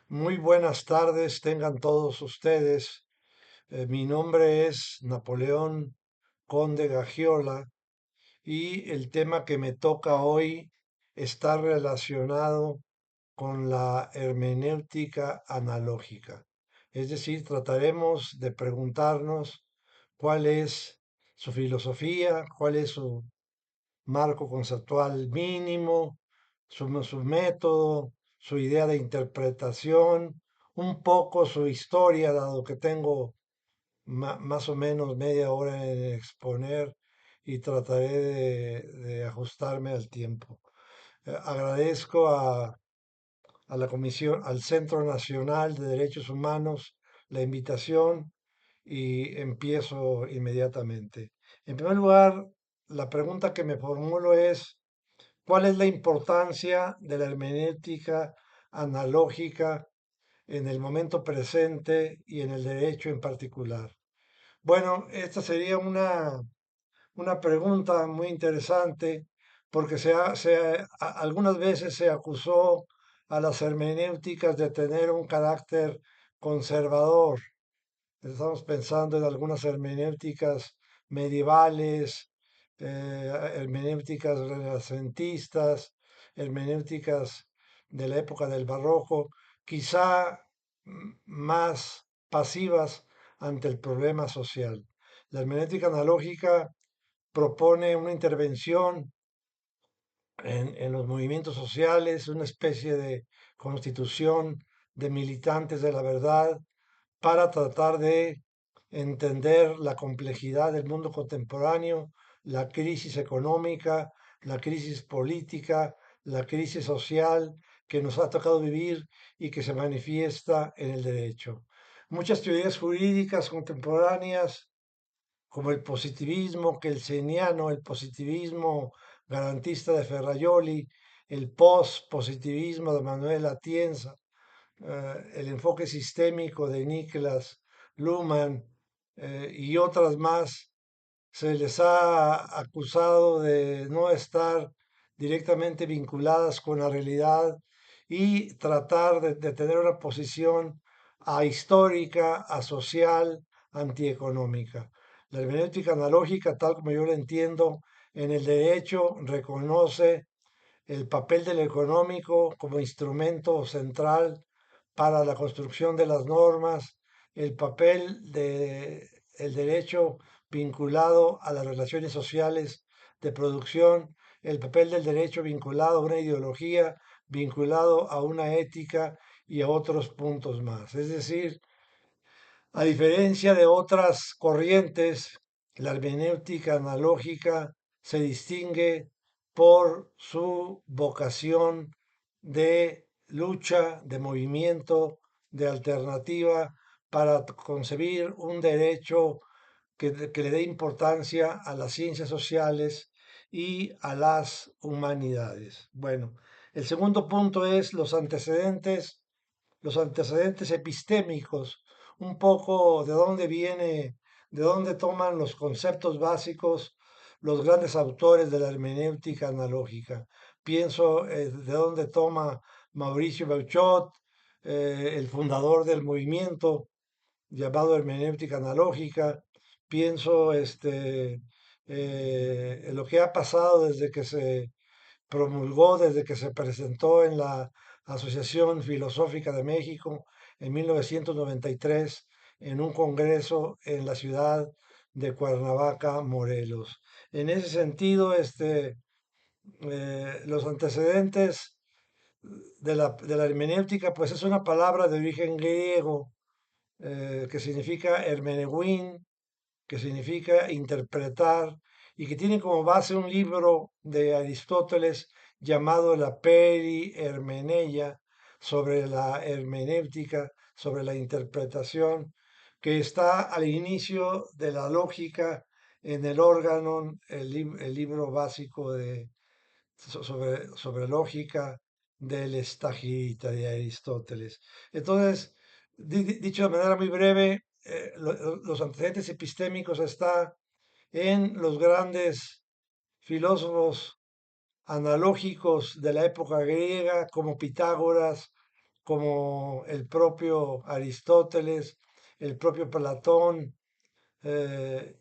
Muy buenas tardes, tengan todos ustedes. Mi nombre es Napoleón Conde Gagiola y el tema que me toca hoy está relacionado con la hermenéutica analógica. Es decir, trataremos de preguntarnos cuál es su filosofía, cuál es su marco conceptual mínimo, su método, su idea de interpretación, un poco su historia, dado que tengo más o menos media hora en exponer y trataré de ajustarme al tiempo. Agradezco a la Comisión, al Centro Nacional de Derechos Humanos, la invitación y empiezo inmediatamente. En primer lugar, la pregunta que me formulo es, ¿cuál es la importancia de la hermenéutica analógica en el momento presente y en el derecho en particular? Bueno, esta sería una pregunta muy interesante porque algunas veces se acusó a las hermenéuticas de tener un carácter conservador. Estamos pensando en algunas hermenéuticas medievales, hermenéuticas renacentistas, hermenéuticas de la época del barroco, quizá más pasivas ante el problema social. La hermenéutica analógica propone una intervención en los movimientos sociales, una especie de constitución de militantes de la verdad para tratar de entender la complejidad del mundo contemporáneo, la crisis económica, la crisis política, la crisis social que nos ha tocado vivir y que se manifiesta en el derecho. Muchas teorías jurídicas contemporáneas como el positivismo kelseniano, el positivismo garantista de Ferrajoli, el post-positivismo de Manuel Atienza, el enfoque sistémico de Niklas Luhmann y otras más, se les ha acusado de no estar directamente vinculadas con la realidad y tratar de tener una posición ahistórica, asocial, antieconómica. La hermenéutica analógica, tal como yo la entiendo, en el derecho reconoce el papel del económico como instrumento central para la construcción de las normas, el papel del derecho vinculado a las relaciones sociales de producción, el papel del derecho vinculado a una ideología, vinculado a una ética y a otros puntos más. Es decir, a diferencia de otras corrientes, la hermenéutica analógica se distingue por su vocación de lucha, de movimiento, de alternativa para concebir un derecho que le dé importancia a las ciencias sociales y a las humanidades. Bueno, el segundo punto es los antecedentes epistémicos, un poco de dónde viene, de dónde toman los conceptos básicos los grandes autores de la hermenéutica analógica. Pienso de dónde toma Mauricio Beuchot, el fundador del movimiento llamado hermenéutica analógica. Pienso en lo que ha pasado desde que se promulgó, desde que se presentó en la Asociación Filosófica de México en 1993 en un congreso en la ciudad de Cuernavaca, Morelos. En ese sentido, los antecedentes de la hermenéutica, pues es una palabra de origen griego que significa hermeneuin, que significa interpretar, y que tiene como base un libro de Aristóteles llamado la Peri-Hermeneia, sobre la hermenéutica, sobre la interpretación, que está al inicio de la lógica en el órgano, el libro básico sobre lógica del Estagirita de Aristóteles. Entonces, dicho de manera muy breve, los antecedentes epistémicos están en los grandes filósofos analógicos de la época griega, como Pitágoras, como el propio Aristóteles, el propio Platón,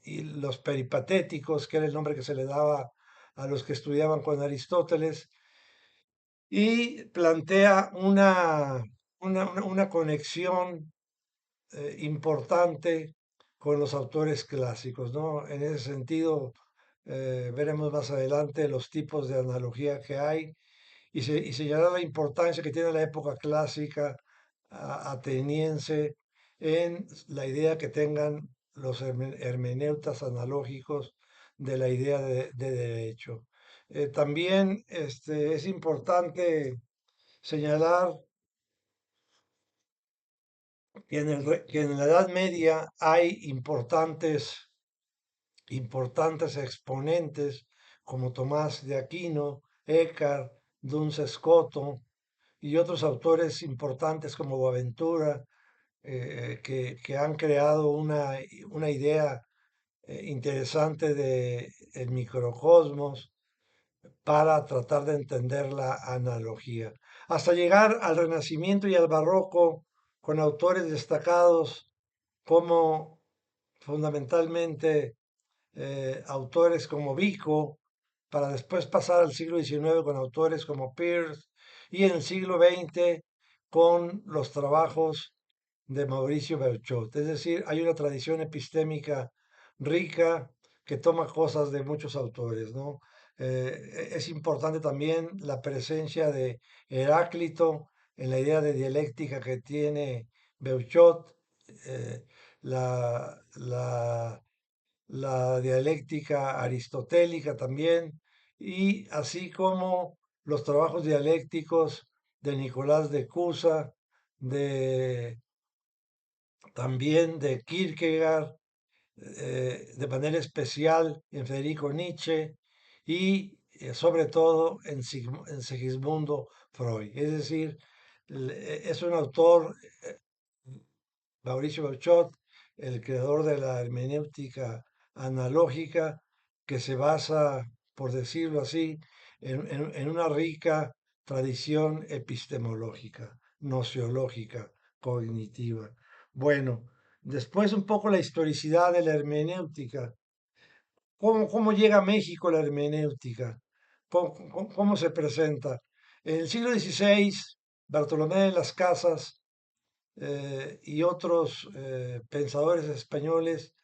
y los peripatéticos, que era el nombre que se le daba a los que estudiaban con Aristóteles, y plantea una conexión importante con los autores clásicos, ¿no? En ese sentido, veremos más adelante los tipos de analogía que hay y señalar la importancia que tiene la época clásica ateniense en la idea que tengan los hermeneutas analógicos de la idea de derecho. También es importante señalar que en la Edad Media hay importantes exponentes como Tomás de Aquino, Eckhart, Duns Scoto y otros autores importantes como Boaventura, que han creado una idea interesante de el microcosmos para tratar de entender la analogía, hasta llegar al Renacimiento y al Barroco con autores destacados como fundamentalmente autores como Vico, para después pasar al siglo XIX con autores como Peirce y en el siglo XX con los trabajos de Mauricio Beuchot. Es decir, hay una tradición epistémica rica que toma cosas de muchos autores, ¿no? Es importante también la presencia de Heráclito en la idea de dialéctica que tiene Beuchot, eh, la, la la dialéctica aristotélica también, y así como los trabajos dialécticos de Nicolás de Cusa, de, también de Kierkegaard, de manera especial en Federico Nietzsche y sobre todo en Sigismundo Freud. Es decir, es un autor, Mauricio Beuchot, el creador de la hermenéutica analógica, que se basa, por decirlo así, en una rica tradición epistemológica, nociológica, cognitiva. Bueno, después un poco la historicidad de la hermenéutica. ¿Cómo llega a México la hermenéutica? ¿Cómo se presenta? En el siglo XVI, Bartolomé de las Casas y otros pensadores españoles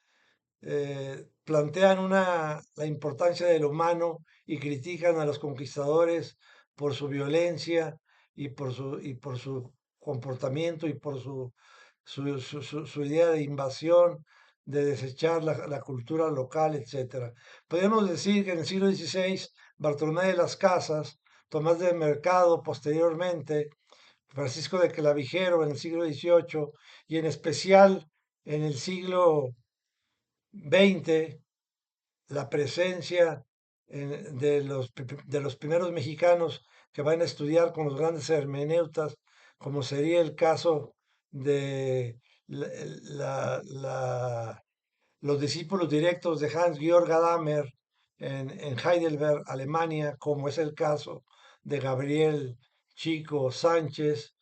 plantean la importancia del humano y critican a los conquistadores por su violencia y por su comportamiento y por su idea de invasión, de desechar la cultura local, etcétera. Podemos decir que en el siglo XVI, Bartolomé de las Casas, Tomás de Mercado posteriormente, Francisco de Clavijero en el siglo XVIII y en especial en el siglo XX, la presencia de los primeros mexicanos que van a estudiar con los grandes hermeneutas, como sería el caso de la- los discípulos directos de Hans-Georg Gadamer en Heidelberg, Alemania, como es el caso de Gabriel Chico Sánchez,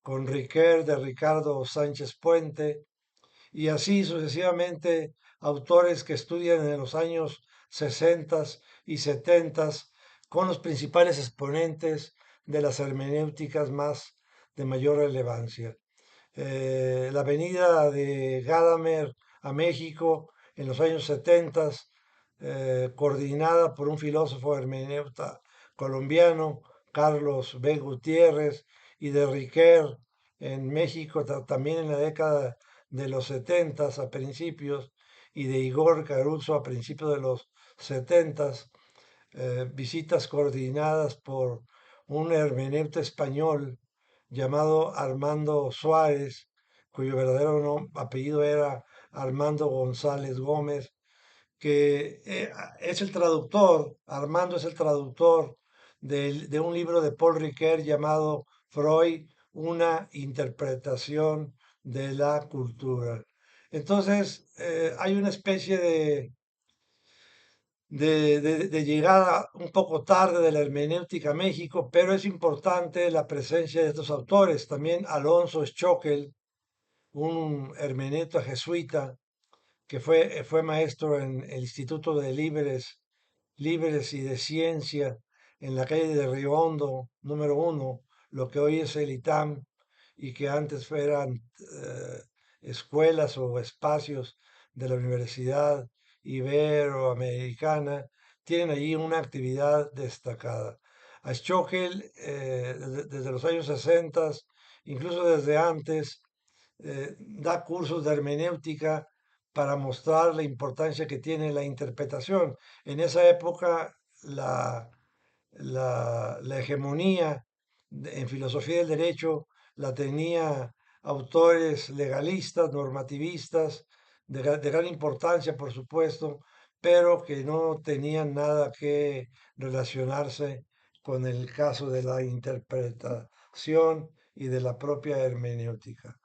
con Riquer de Ricardo Sánchez Puente, y así sucesivamente autores que estudian en los años 60 y 70 con los principales exponentes de las hermenéuticas más de mayor relevancia. La venida de Gadamer a México en los años 70, coordinada por un filósofo hermeneuta colombiano, Carlos B. Gutiérrez, y de Riquer en México también en la década de los 70 a principios, y de Igor Caruso a principios de los 70, visitas coordinadas por un hermeneuta español llamado Armando Suárez, cuyo verdadero apellido era Armando González Gómez, que es el traductor, Armando es el traductor de un libro de Paul Ricoeur llamado Freud, una interpretación de la cultura. Entonces, hay una especie de llegada un poco tarde de la hermenéutica a México, pero es importante la presencia de estos autores. También Alonso Schockel, un hermeneuta jesuita que fue maestro en el Instituto de Líderes y de Ciencia en la calle de Río Hondo, número uno, lo que hoy es el ITAM y que antes eran escuelas o espacios de la Universidad Iberoamericana, tienen allí una actividad destacada. A Schockel, desde los años 60, incluso desde antes, da cursos de hermenéutica para mostrar la importancia que tiene la interpretación. En esa época, la, la hegemonía en filosofía del derecho la tenía autores legalistas, normativistas, de gran importancia, por supuesto, pero que no tenían nada que relacionarse con el caso de la interpretación y de la propia hermenéutica.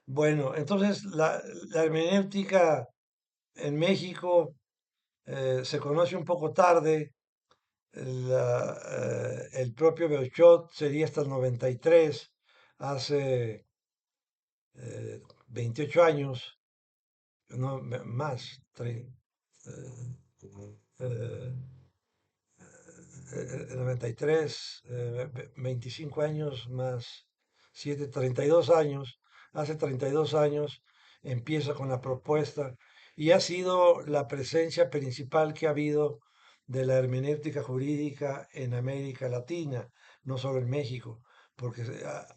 Bueno, entonces la hermenéutica en México se conoce un poco tarde. El propio Beuchot sería hasta el 93, hace 28 años, no más, eh, 93, 25 años más 7, 32 años. Hace 32 años empieza con la propuesta y ha sido la presencia principal que ha habido de la hermenéutica jurídica en América Latina, no solo en México, porque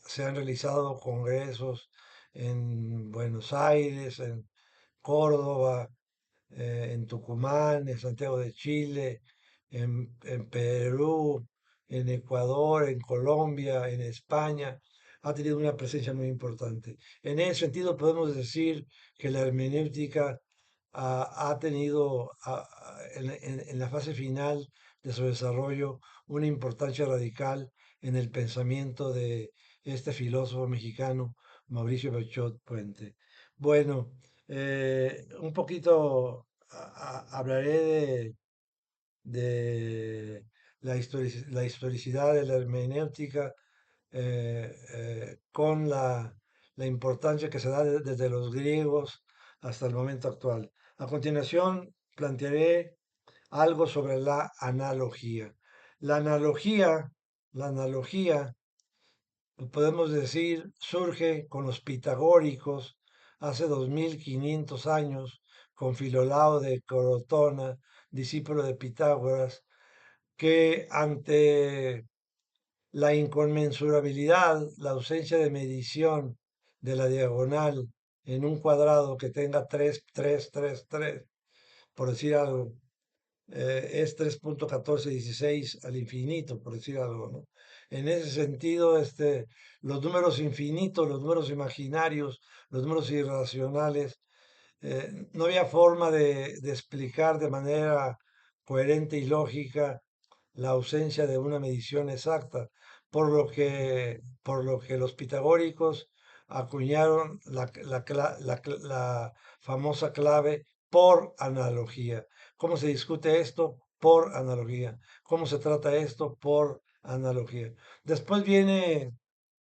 se han realizado congresos en Buenos Aires, en Córdoba, en Tucumán, en Santiago de Chile, en Perú, en Ecuador, en Colombia, en España. Ha tenido una presencia muy importante. En ese sentido, podemos decir que la hermenéutica ha tenido en la fase final de su desarrollo una importancia radical en el pensamiento de este filósofo mexicano, Mauricio Bechot Puente. Bueno, un poquito hablaré de la historicidad de la hermenéutica con la importancia que se da desde los griegos hasta el momento actual. A continuación, plantearé algo sobre la analogía. La analogía, la analogía podemos decir, surge con los pitagóricos hace 2500 años, con Filolao de Corotona, discípulo de Pitágoras, que ante la inconmensurabilidad, la ausencia de medición de la diagonal en un cuadrado que tenga 3 3 3 3 por decir algo, es 3.1416 al infinito, por decir algo, ¿no? En ese sentido, los números infinitos, los números imaginarios, los números irracionales, no había forma de explicar de manera coherente y lógica la ausencia de una medición exacta, por lo que los pitagóricos acuñaron la famosa clave por analogía. ¿Cómo se discute esto? Por analogía. ¿Cómo se trata esto? Por analogía. Después viene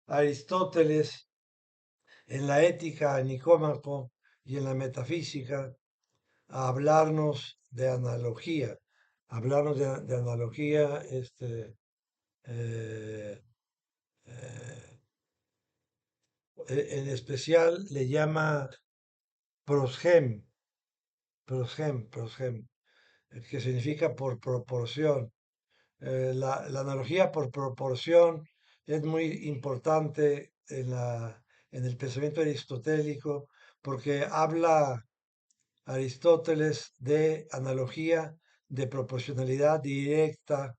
Aristóteles en la ética Nicómaco y en la metafísica a hablarnos de analogía. Hablarnos de analogía, eh, eh, en especial le llama prosgem, prosgem, que significa por proporción. La analogía por proporción es muy importante en el pensamiento aristotélico porque habla Aristóteles de analogía de proporcionalidad directa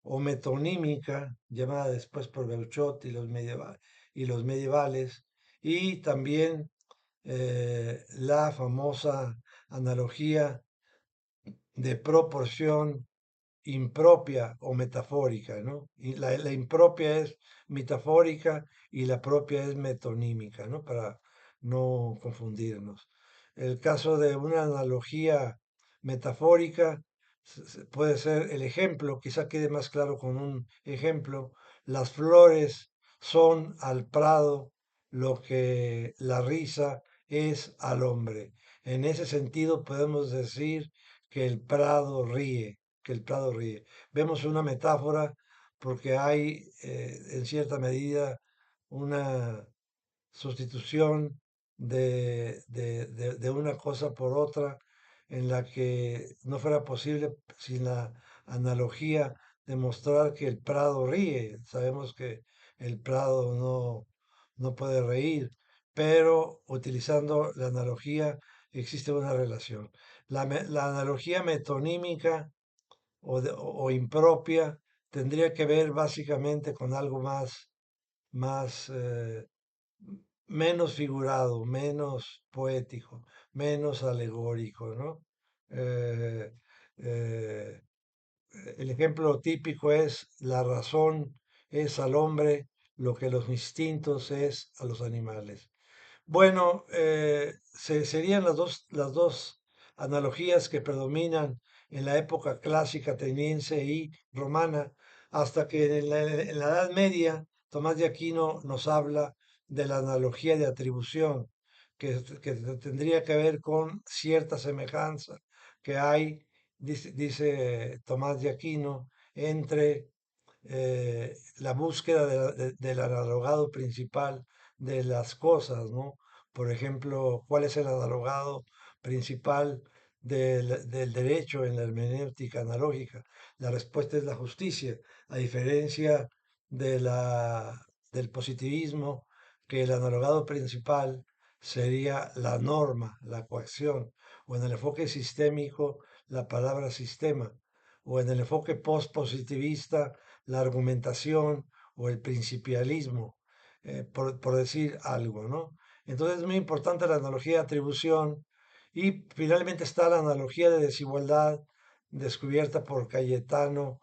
o metonímica, llamada después por Beuchot y los medievales, y también la famosa analogía de proporción impropia o metafórica, ¿no? Y la impropia es metafórica y la propia es metonímica, ¿no? no confundirnos. El caso de una analogía metafórica puede ser el ejemplo, quizá quede más claro con un ejemplo. Las flores son al prado lo que la risa es al hombre. En ese sentido podemos decir que el prado ríe, que el prado ríe. Vemos una metáfora porque hay en cierta medida una sustitución de una cosa por otra en la que no fuera posible sin la analogía demostrar que el prado ríe. Sabemos que el prado no puede reír, pero utilizando la analogía existe una relación. La analogía metonímica o impropia tendría que ver básicamente con algo más menos figurado, menos poético, menos alegórico, ¿no? Eh, eh, el ejemplo típico es la razón es al hombre lo que los instintos es a los animales. Bueno, serían las dos analogías que predominan en la época clásica ateniense y romana, hasta que en la Edad Media Tomás de Aquino nos habla de la analogía de atribución, que tendría que ver con cierta semejanza que hay, dice Tomás de Aquino, entre la búsqueda del analogado principal de las cosas, ¿no? Por ejemplo, ¿cuál es el analogado principal del derecho en la hermenéutica analógica? La respuesta es la justicia, a diferencia de del positivismo, que el analogado principal sería la norma, la coacción, o en el enfoque sistémico, la palabra sistema, o en el enfoque postpositivista, la argumentación o el principialismo, por decir algo, ¿no? Entonces es muy importante la analogía de atribución y finalmente está la analogía de desigualdad descubierta por Cayetano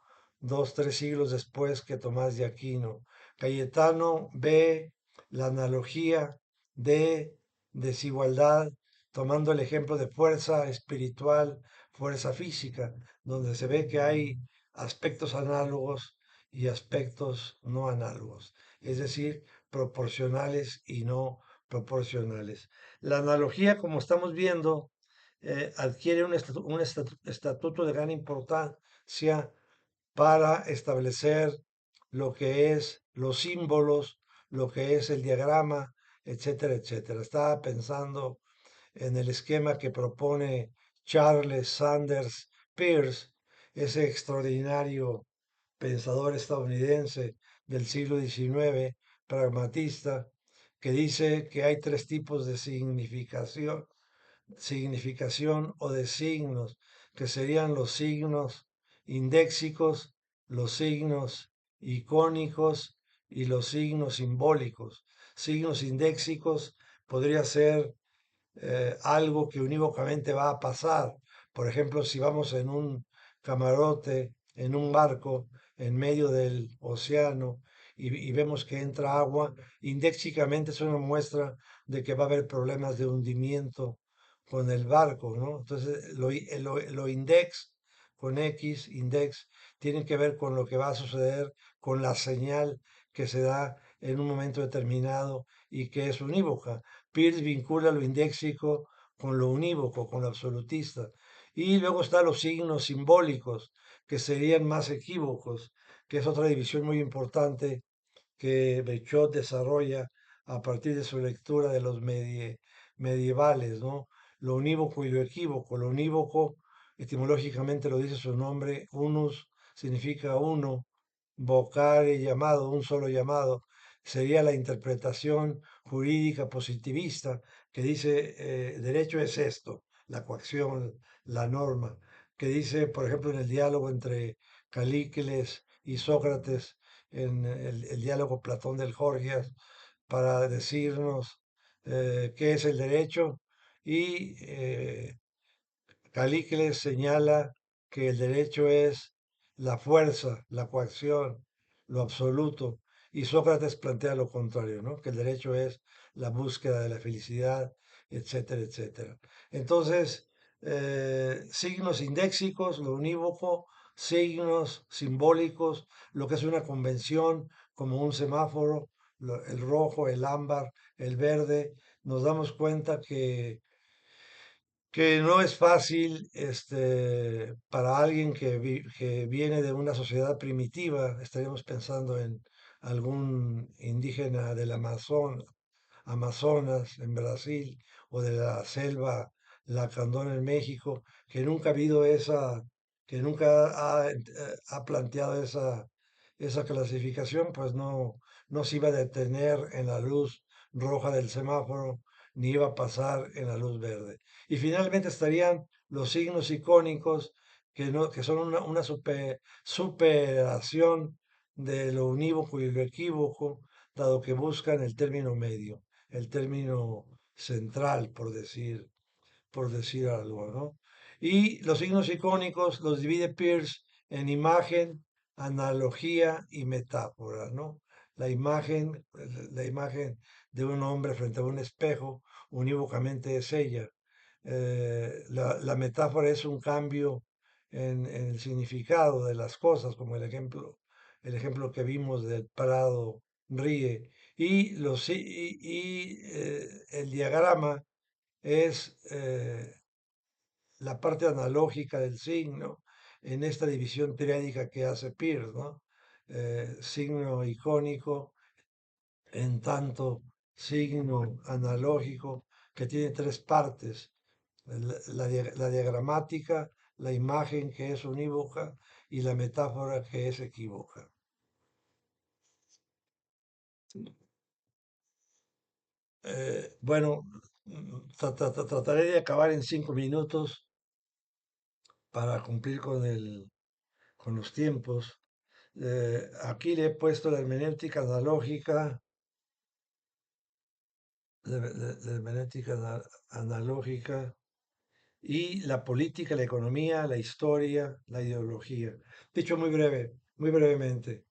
tres siglos después que Tomás de Aquino. Cayetano ve la analogía de desigualdad tomando el ejemplo de fuerza espiritual, fuerza física, donde se ve que hay aspectos análogos y aspectos no análogos, es decir, proporcionales y no proporcionales. La analogía, como estamos viendo, adquiere estatuto de gran importancia para establecer lo que es los símbolos, lo que es el diagrama, etcétera, etcétera. Estaba pensando en el esquema que propone Charles Sanders Peirce, ese extraordinario pensador estadounidense del siglo XIX, pragmatista, que dice que hay tres tipos de significación o de signos, que serían los signos indéxicos, los signos icónicos y los signos simbólicos. Signos indéxicos podría ser algo que unívocamente va a pasar. Por ejemplo, si vamos en un camarote, en un barco, en medio del océano y vemos que entra agua, indéxicamente es una muestra de que va a haber problemas de hundimiento con el barco, ¿no? Entonces, lo index con X, index, tiene que ver con lo que va a suceder con la señal que se da en un momento determinado y que es unívoca. Peirce vincula lo indéxico con lo unívoco, con lo absolutista. Y luego están los signos simbólicos, que serían más equívocos, que es otra división muy importante que Bechot desarrolla a partir de su lectura de los medievales, ¿no? Lo unívoco y lo equívoco. Lo unívoco, etimológicamente lo dice su nombre, unus significa uno, vocare llamado, un solo llamado, sería la interpretación jurídica positivista que dice derecho es esto, la coacción, la norma, que dice, por ejemplo, en el diálogo entre Calícles y Sócrates, en el diálogo Platón del Gorgias, para decirnos qué es el derecho y Calícles señala que el derecho es la fuerza, la coacción, lo absoluto, Y Sócrates plantea lo contrario, ¿no? Que el derecho es la búsqueda de la felicidad, etcétera, etcétera. Entonces, signos indéxicos, lo unívoco, signos simbólicos, lo que es una convención, como un semáforo, el rojo, el ámbar, el verde, nos damos cuenta que no es fácil para alguien que viene de una sociedad primitiva, estaríamos pensando en algún indígena del Amazonas en Brasil o de la selva Lacandón en México, que nunca ha habido que nunca ha planteado esa clasificación, pues no se iba a detener en la luz roja del semáforo, ni iba a pasar en la luz verde. Y finalmente estarían los signos icónicos, que son una superación de lo unívoco y lo equívoco, dado que buscan el término medio, el término central, por decir algo, ¿no? Y los signos icónicos los divide Peirce en imagen, analogía y metáfora, ¿no? La imagen de un hombre frente a un espejo, unívocamente es ella. La metáfora es un cambio en el significado de las cosas, como el ejemplo que vimos del Prado ríe. El diagrama es la parte analógica del signo en esta división triádica que hace Peirce, ¿no? Signo icónico, en tanto signo analógico, que tiene tres partes: la diagramática, la imagen que es unívoca y la metáfora que es equívoca. Bueno, trataré de acabar en 5 minutos para cumplir con los tiempos. Aquí le he puesto la hermenéutica analógica, la hermenéutica analógica y la política, la economía, la historia, la ideología. Dicho muy brevemente.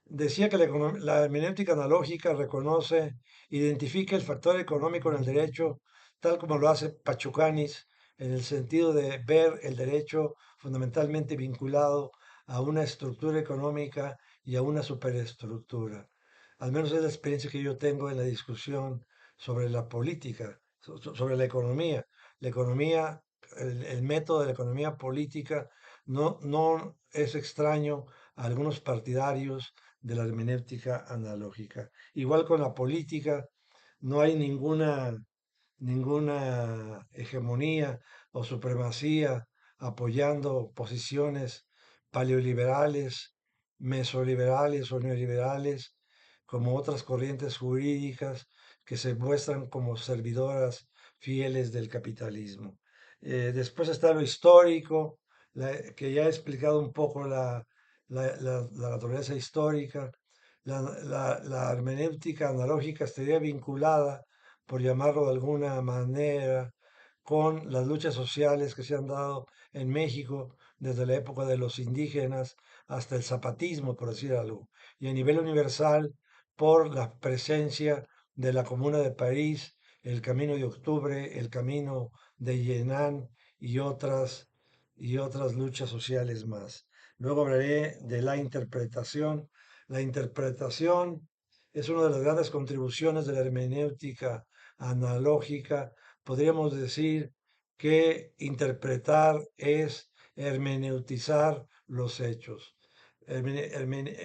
Decía que la hermenéutica analógica reconoce, identifica el factor económico en el derecho, tal como lo hace Pachucanis, en el sentido de ver el derecho fundamentalmente vinculado a una estructura económica y a una superestructura. Al menos es la experiencia que yo tengo en la discusión sobre la política, sobre la economía. La economía, el método de la economía política no es extraño a algunos partidarios de la hermenéutica analógica. Igual con la política, no hay ninguna hegemonía o supremacía apoyando posiciones paleoliberales, mesoliberales o neoliberales, como otras corrientes jurídicas que se muestran como servidoras fieles del capitalismo. Después está lo histórico, que ya he explicado un poco la naturaleza histórica. La hermenéutica analógica estaría vinculada, por llamarlo de alguna manera, con las luchas sociales que se han dado en México desde la época de los indígenas hasta el zapatismo, por decir algo, y a nivel universal por la presencia de la Comuna de París, el Camino de Octubre, el Camino de Yenan y otras luchas sociales más. Luego hablaré de la interpretación. La interpretación es una de las grandes contribuciones de la hermenéutica analógica. Podríamos decir que interpretar es hermeneutizar los hechos.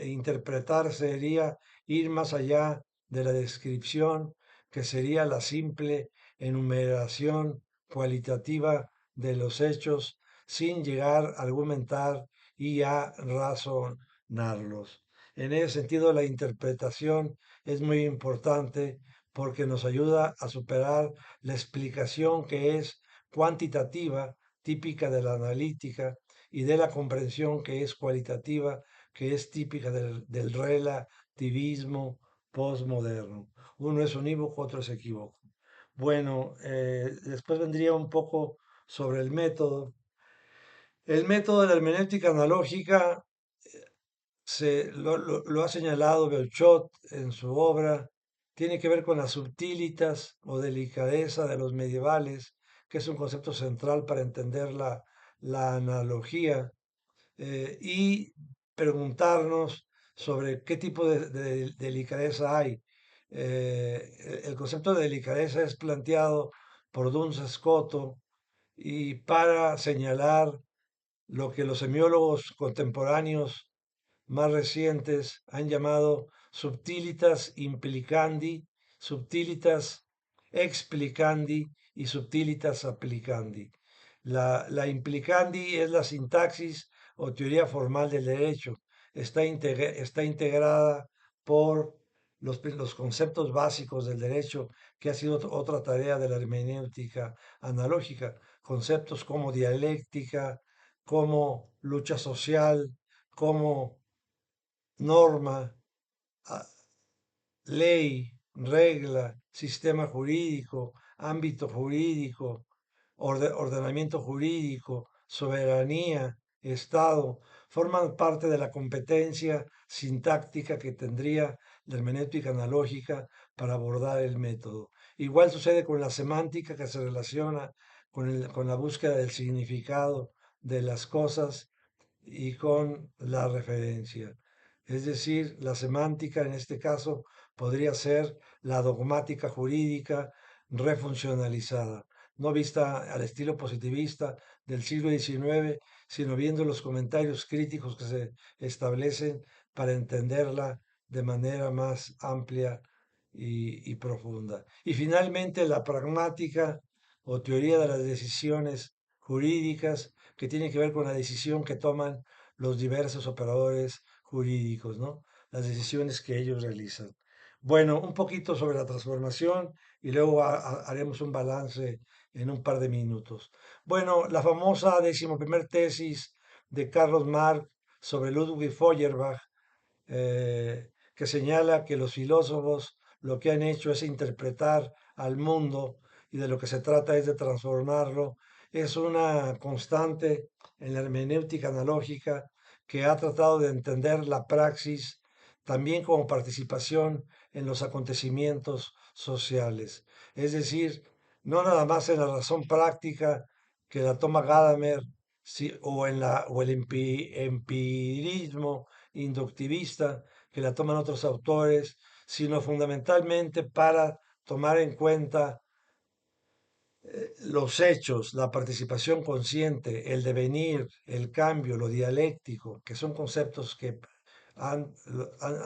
Interpretar sería ir más allá de la descripción, que sería la simple enumeración cualitativa de los hechos sin llegar a argumentar y a razonarlos. En ese sentido, la interpretación es muy importante porque nos ayuda a superar la explicación que es cuantitativa, típica de la analítica, y de la comprensión que es cualitativa, que es típica del relativismo postmoderno. Uno es unívoco, otro es equívoco. Bueno, después vendría un poco sobre el método. El método de la hermenéutica analógica lo ha señalado Beuchot en su obra, tiene que ver con las subtilitas o delicadeza de los medievales, que es un concepto central para entender la analogía, y preguntarnos sobre qué tipo de delicadeza hay. El concepto de delicadeza es planteado por Duns Scoto y para señalar lo que los semiólogos contemporáneos más recientes han llamado subtilitas implicandi, subtilitas explicandi y subtilitas applicandi. La implicandi es la sintaxis o teoría formal del derecho. Está integrada por los conceptos básicos del derecho, que ha sido otra tarea de la hermenéutica analógica. Conceptos como dialéctica, como lucha social, como norma, a- ley, regla, sistema jurídico, ámbito jurídico, ordenamiento jurídico, soberanía, Estado, forman parte de la competencia sintáctica que tendría la hermenéutica analógica para abordar el método. Igual sucede con la semántica que se relaciona con la búsqueda del significado de las cosas y con la referencia. Es decir, la semántica en este caso podría ser la dogmática jurídica refuncionalizada, no vista al estilo positivista del siglo XIX, sino viendo los comentarios críticos que se establecen para entenderla de manera más amplia y profunda. Y finalmente, la pragmática o teoría de las decisiones jurídicas que tiene que ver con la decisión que toman los diversos operadores jurídicos, ¿no? Las decisiones que ellos realizan. Bueno, un poquito sobre la transformación y luego haremos un balance en un par de minutos. Bueno, la famosa decimoprimer tesis de Carlos Marx sobre Ludwig Feuerbach, que señala que los filósofos lo que han hecho es interpretar al mundo y de lo que se trata es de transformarlo, es una constante en la hermenéutica analógica que ha tratado de entender la praxis también como participación en los acontecimientos sociales. Es decir, no nada más en la razón práctica que la toma Gadamer o el empirismo inductivista que la toman otros autores, sino fundamentalmente para tomar en cuenta los hechos, la participación consciente, el devenir, el cambio, lo dialéctico, que son conceptos que han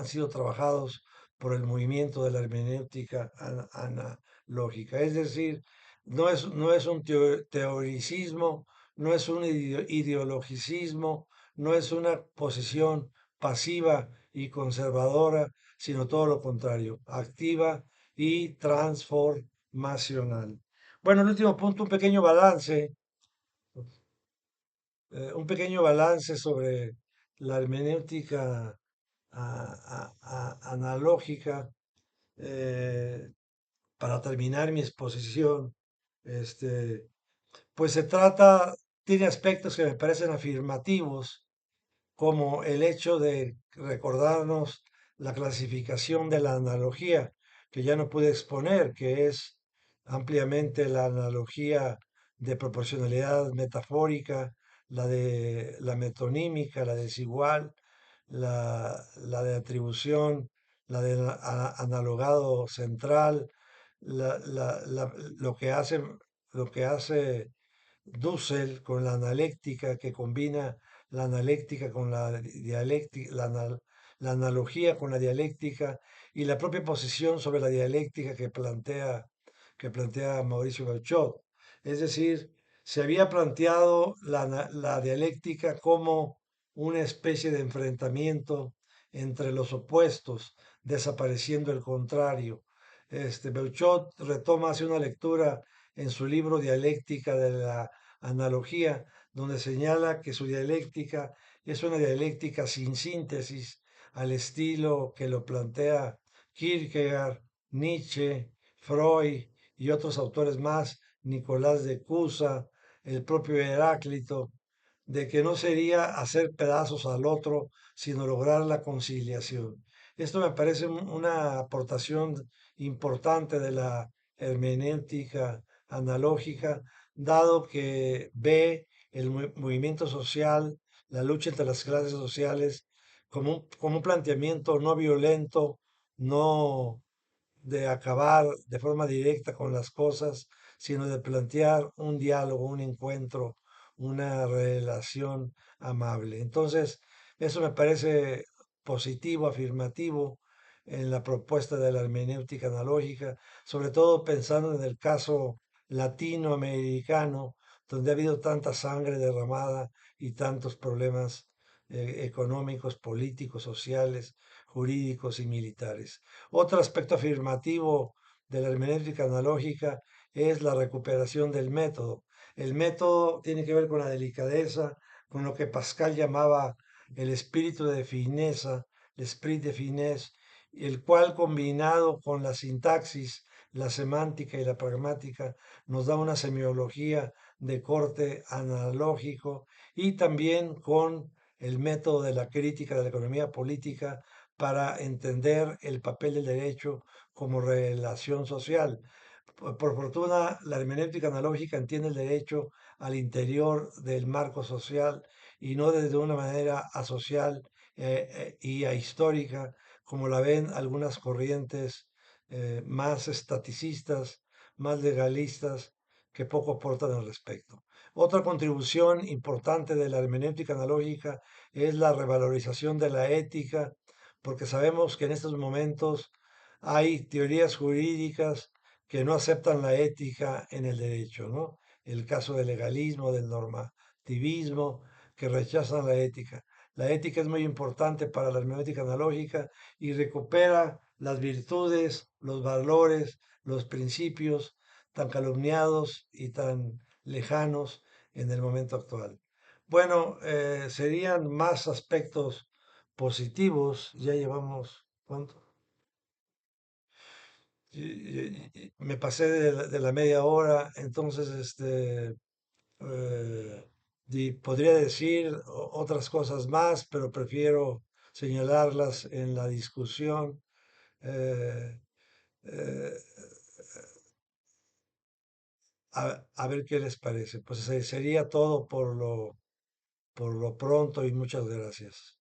sido trabajados por el movimiento de la hermenéutica analógica. Es decir, no es un teoricismo, no es un ideologicismo, no es una posición pasiva y conservadora, sino todo lo contrario, activa y transformacional. Bueno, el último punto, un pequeño balance sobre la hermenéutica analógica, eh, para terminar mi exposición. Este, pues tiene aspectos que me parecen afirmativos, como el hecho de recordarnos la clasificación de la analogía, que ya no pude exponer, que es ampliamente la analogía de proporcionalidad metafórica, la de la metonímica, la desigual, la de atribución, la de analogado central, lo que hace Dussel con la analéctica, que combina la analéctica con la dialéctica, la analogía con la dialéctica y la propia posición sobre la dialéctica que plantea Mauricio Beuchot. Es decir, se había planteado la dialéctica como una especie de enfrentamiento entre los opuestos, desapareciendo el contrario. Beuchot retoma, hace una lectura en su libro Dialéctica de la Analogía, donde señala que su dialéctica es una dialéctica sin síntesis, al estilo que lo plantea Kierkegaard, Nietzsche, Freud y otros autores más, Nicolás de Cusa, el propio Heráclito. de que no sería hacer pedazos al otro, sino lograr la conciliación. Esto me parece una aportación importante de la hermenéutica analógica, dado que ve el movimiento social, la lucha entre las clases sociales, como un planteamiento no violento, no de acabar de forma directa con las cosas, sino de plantear un diálogo, un encuentro, una relación amable. Entonces, eso me parece positivo, afirmativo en la propuesta de la hermenéutica analógica, sobre todo pensando en el caso latinoamericano, donde ha habido tanta sangre derramada y tantos problemas económicos, políticos, sociales, jurídicos y militares. Otro aspecto afirmativo de la hermenéutica analógica es la recuperación del método. El método tiene que ver con la delicadeza, con lo que Pascal llamaba el espíritu de fineza, el esprit de finesse, el cual combinado con la sintaxis, la semántica y la pragmática nos da una semiología de corte analógico y también con el método de la crítica de la economía política para entender el papel del derecho como relación social. Por fortuna, la hermenéutica analógica entiende el derecho al interior del marco social y no desde una manera asocial y ahistórica, como la ven algunas corrientes más estaticistas, más legalistas, que poco aportan al respecto. Otra contribución importante de la hermenéutica analógica es la revalorización de la ética, porque sabemos que en estos momentos hay teorías jurídicas que no aceptan la ética en el derecho, ¿no? El caso del legalismo, del normativismo, que rechazan la ética. La ética es muy importante para la hermenéutica analógica y recupera las virtudes, los valores, los principios tan calumniados y tan lejanos en el momento actual. Bueno, serían más aspectos positivos. Ya llevamos, ¿cuánto? Me pasé de la media hora, entonces podría decir otras cosas más, pero prefiero señalarlas en la discusión. eh, eh, a ver qué les parece. Pues sería todo por lo pronto y muchas gracias.